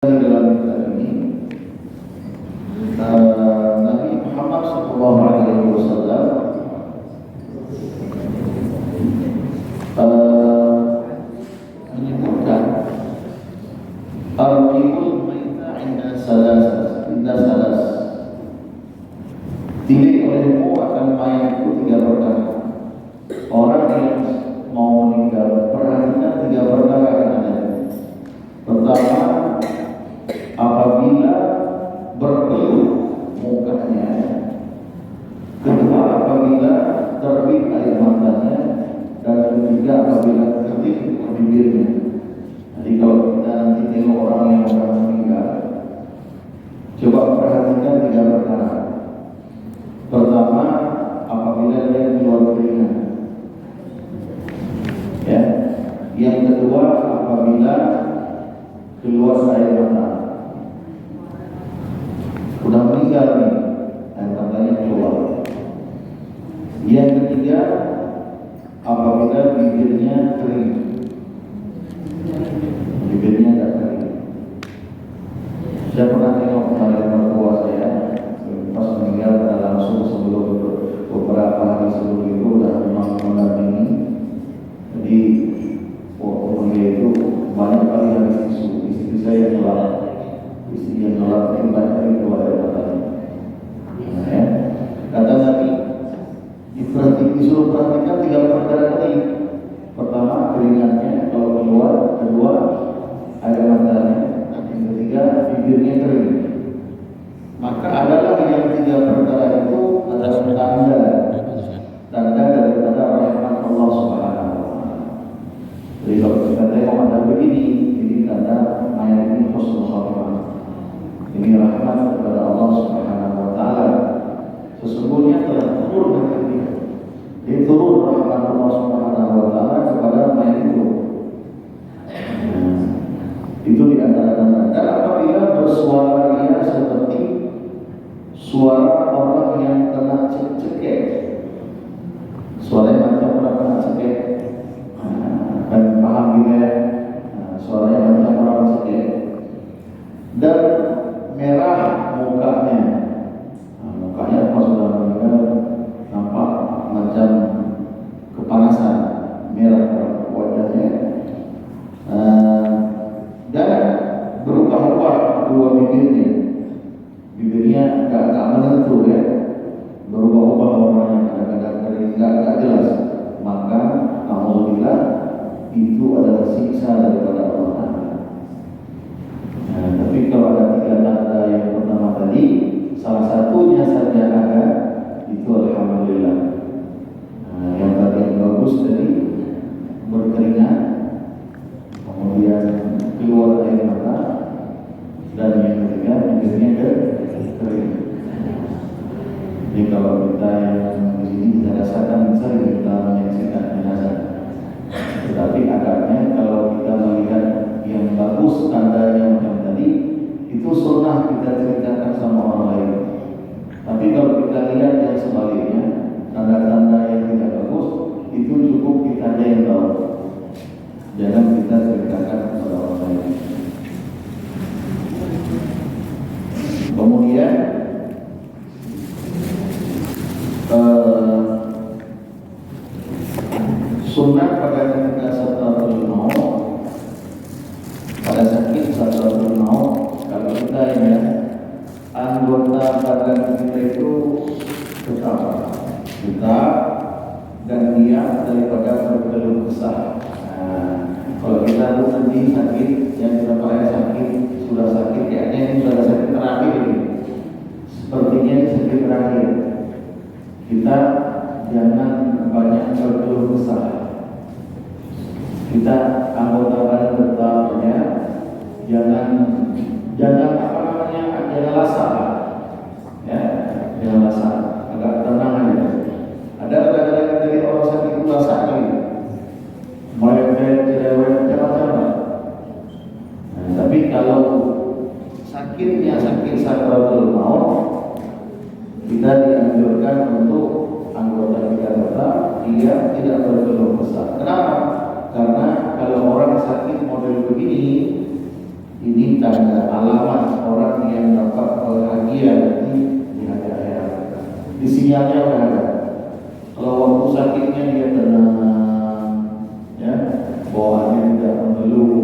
Dalam kitab ini Nabi Muhammad SAW menyebutkan al-qibul maita inda salas tilik olehmu akan mayat itu tiga perkara. Orang yang mau meninggal perhatikan tiga perkara yang ada. Pertama, apabila berpeluh mukanya. Kedua, apabila terbit air matanya. Dan ketiga, apabila kering bibirnya. Jadi kalau kita nanti tengok orang yang sudah meninggal, coba perhatikan tiga perkara. Pertama, apabila dia keluar keringat, ya. Yang kedua, apabila keluar air mata. Sudah meninggal nih, air matanya keluar. Yang ketiga, apabila bibirnya kering. Bibirnya tidak kering. Saya pernah tengok kemarin mertua saya pas meninggal, langsung sebelum beberapa hari sebelum itu sudah memang mendampingi. Jadi waktu dia itu banyak kali habis tisu. Istri saya nolak. Istri yang nolak itu banyak kali keluar dari matanya. Ya. Kata Nabi, disuruh perhatikan tiga perkara tadi. Pertama, keringatnya kalau keluar. Kedua, air matanya. Yang ketiga, bibirnya kering. Maka adalah yang tiga perkara itu adalah tanda daripada rahmat Allah Subhanahu wa Ta'ala. Jadi kalau kita tengok ada begini, ini tanda mayat ini husnul khatimah. Ini rahmat kepada Allah Subhanahu wa Ta'ala. Sesungguhnya telah turun dari dia. Diturun rahmat Allah Subhanahu wa Ta'ala kepada mayat itu. Itu di antara tanda. Dan apabila bersuara ia seperti suara orang yang kena cekek, suaranya macam orang kena cekek. Dan paham gitu ya, suaranya macam orang cekek. Dan merah mukanya. Mukanya pas sudah meninggal nampak macam kepanasan, merah wajahnya. Dan berubah-ubah dua bibirnya. Bibirnya agak menentu ya, berubah-ubah warnanya, kadang-kadang kering, agak jelas. Maka alhamdulillah itu adalah siksa daripada Allah. Tapi kalau ada tiga tanda yang pertama tadi, salah satunya saja ada, itu alhamdulillah. Yang tadi yang bagus tadi berkeringat, kemudian keluar air mata, dan yang ketiga bibirnya kering. Jadi kalau kita yang di sini kita rasakan sering kita menyaksikan jenazah. Tetapi agaknya kalau kita melihat yang bagus tandanya macam tadi, itu sunnah kita ceritakan sama orang lain. Tapi kalau kita lihat yang sebaliknya, tanda-tanda yang tidak bagus, itu cukup kita aja yang tahu. Jangan kita ceritakan kepada orang lain. Kemudian sunnah pada ketika sakratul maut, pada sakit sakratul maut, kalau kita ya anggota badan kita itu tetap dan diam daripada berkeluh kesah. Kalau kita nanti sakit, yang kita paling sakit sudah sakit, kayaknya ini sudah sakit terakhir ini. Sepertinya sakit terakhir. Kita jangan banyak berkeluh kesah. Kita anggota badan tetapnya jangan apa namanya, jangan lasah, ya, jangan lasah, agak tenang aja. Ada kadang-kadang dari orang sakit itu lasah kali, mereka cerewet macam-macam. Tapi kalau sakitnya sakit sakratul maut, kita dianjurkan untuk anggota kita tetap dia tidak berkeluh kesah. Kenapa? Karena kalau orang sakit model begini, Ini tanda alamat orang yang dapat bahagia di hari akhirat. Di sinyalnya ada. Kalau waktu sakitnya dia tenang, ya, bawaannya tidak mengeluh,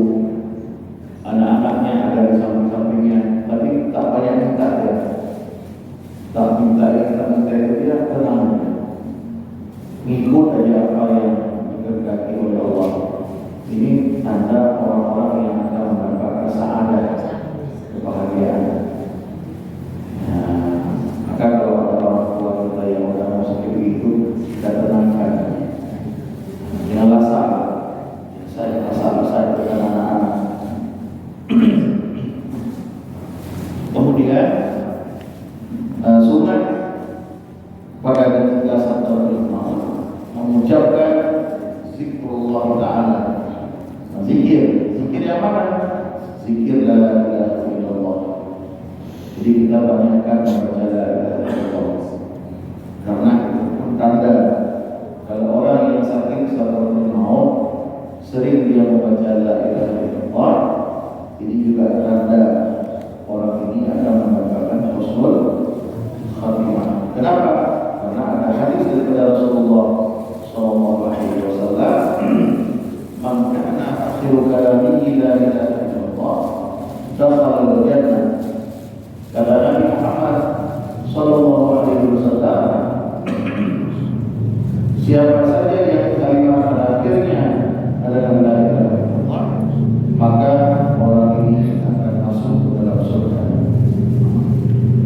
anak-anaknya ada di samping-sampingnya, tapi tak banyak minta dia, tak minta itu dia tenang, ngikut aja apa yang dikehendaki oleh Allah. Ini tanda orang-orang yang akan mendapatkan sa'adah, kebahagiaan. Nah, maka kalau ada orang tua kita yang sudah mau seperti itu, kita tenangkan. Janganlah salah. Saya salah dengan anak-anak. Kemudian sunat pada ketika satu mengucapkan zikrullah Ta'ala. Zikir yang mana? Zikir la ilaha illallah. Jadi kita banyakkan membaca la ilaha illallah. Karena tanda kalau orang yang sakit sakaratul maut sering dia membaca la ilaha illallah, ini juga tanda orang ini akan mendapatkan husnul khatimah. Kenapa? Karena ada hadis daripada Rasulullah sallallahu alaihi wasallam, "Man kana akhiru kalamihi la ilaha illallah, dakhala al-jannah." Kata Nabi Muhammad sallallahu alaihi wasallam, siapa saja yang kalimat terakhirnya adalah la ilaha illallah, maka orang ini akan masuk ke dalam surga.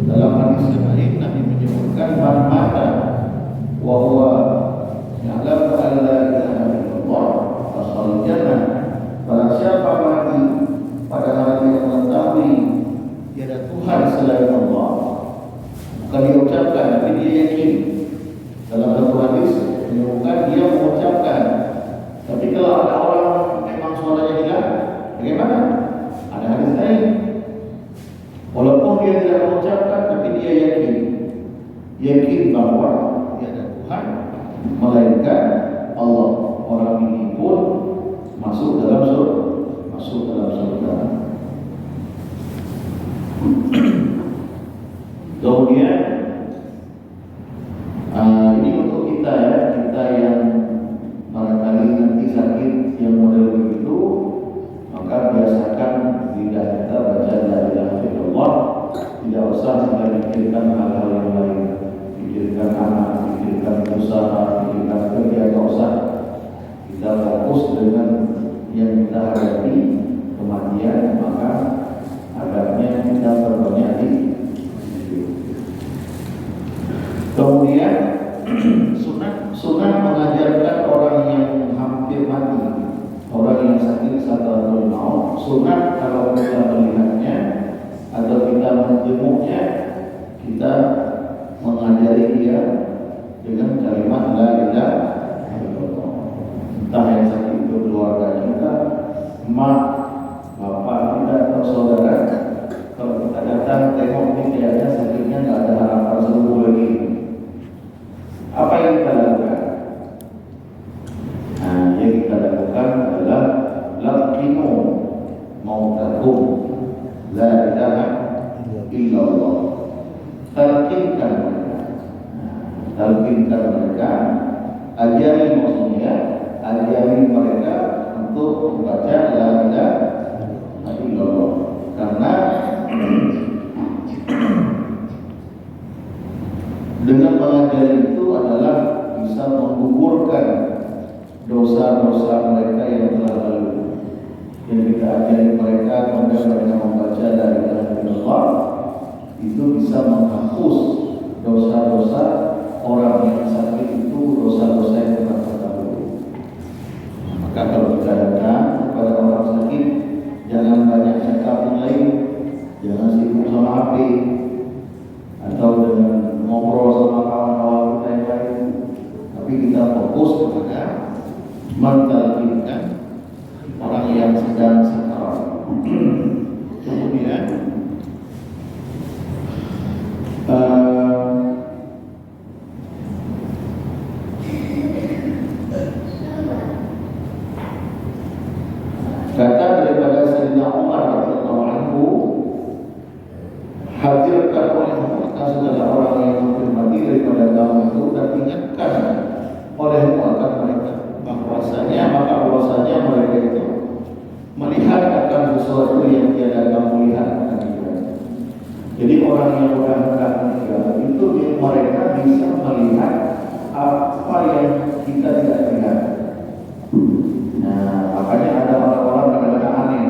Dalam hadis yang lain Nabi menyebutkan, "Man mata wa huwa ya'lamu an la ilaha illallah dakhala al-jannah." Barang siapa mati padahal dia mengetahui tiada Tuhan selain Allah, bukan dia ucapkan tapi dia yakin. Dalam satu hadis menyebutkan dia mengucapkan, tapi kalau ada orang memang suaranya hilang, bagaimana? Ada hadis lain, walaupun dia tidak mengucapkan tapi dia yakin bahwa tiada Tuhan melainkan Allah. Orang ini pun masuk dalam surga. Kemudian ini untuk kita ya, kita yang barangkali nanti sakit yang model begitu, maka biasakan lidah kita baca la ilaha illallah. Tidak usah kita pikirkan hal-hal yang lain, pikirkan anak, pikirkan usaha, pikirkan kerja, tidak usah. Kita fokus dengan yang kita hadapi, kematian, maka agaknya kita berbanyak di. Kemudian sunat mengajarkan orang yang hampir mati, orang yang sakit sakaratul maut, sunat kalau kita melihatnya atau kita menjemuknya, kita mengajari dia dengan kalimat la ilaha illallah. Entah yang sakit itu keluarga kita, mak, bapak kita atau saudara, kalau kita datang tengok ini kayaknya sakitnya nggak ada harapan sembuh lagi, apa yang kita lakukan? Nah, yang kita lakukan adalah laqinu mautakum la ilaha illallah. Talqinkan mereka, ajari maksudnya, ajari mereka untuk membaca la ilaha illallah. Karena dengan mengajari itu adalah bisa menggugurkan dosa-dosa mereka yang telah lalu. Yang kita ajari mereka, kemudian mereka membaca la ilaha illallah, itu bisa menghapus dosa-dosa orang yang sakit itu, dosa-dosa yang telah terdahulu. Maka kalau kita datang kepada orang sakit, jangan banyak cakap yang lain, jangan sibuk sama HP atau dengan ngobrol sama kawan-kawan kita yang lain, tapi kita fokus kepada mentalkinkan orang yang sedang sekarat. Kemudian hadirkan oleh mereka segala orang yang menghormati daripada kaum itu dan ingatkan olehmu akan mereka bahwasanya mereka itu melihat akan sesuatu yang tiada kamu lihat akan mereka. Jadi orang yang sudah hendak meninggal itu mereka bisa melihat apa yang kita tidak lihat. Nah, makanya ada orang-orang kadang-kadang aneh.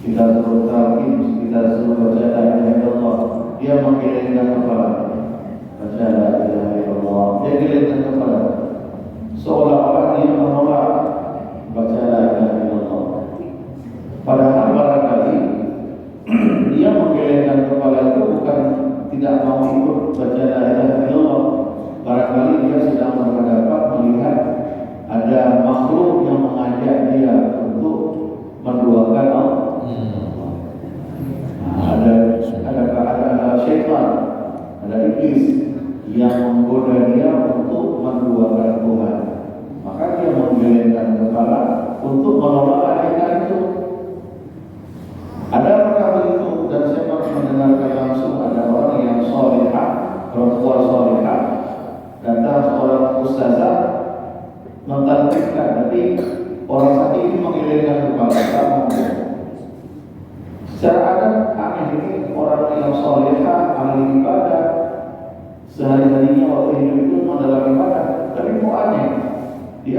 Kita suruh talqin, kita suruh baca la ilaha illallah, dia menggelengkan kepala. Baca la ilaha illallah, dia gelengkan kepala. Seolah-olah dia menolak baca la ilaha illallah. Padahal barangkali dia menggelengkan kepala itu bukan tidak mau ikut baca la ilaha illallah. Barangkali dia sedang berhadapan melihat ada makhluk yang mengajak dia untuk menduakan Allah. Ada syaitan, ada iblis yang menggoda dia untuk menduakan Tuhan. Maka dia menggelengkan kepala untuk menolak ajakan itu. Ada mereka begitu, dan saya pernah mendengarkan langsung ada orang yang solehah, perempuan solehah, datang seorang ustazah mentarikkan, tapi orang sakit ini menggelengkan kepala. Secara adat aneh ini orang yang solehah, ahli ibadah, sehari-harinya waktu hidup itu adalah ibadah. Tapi kok aneh? Di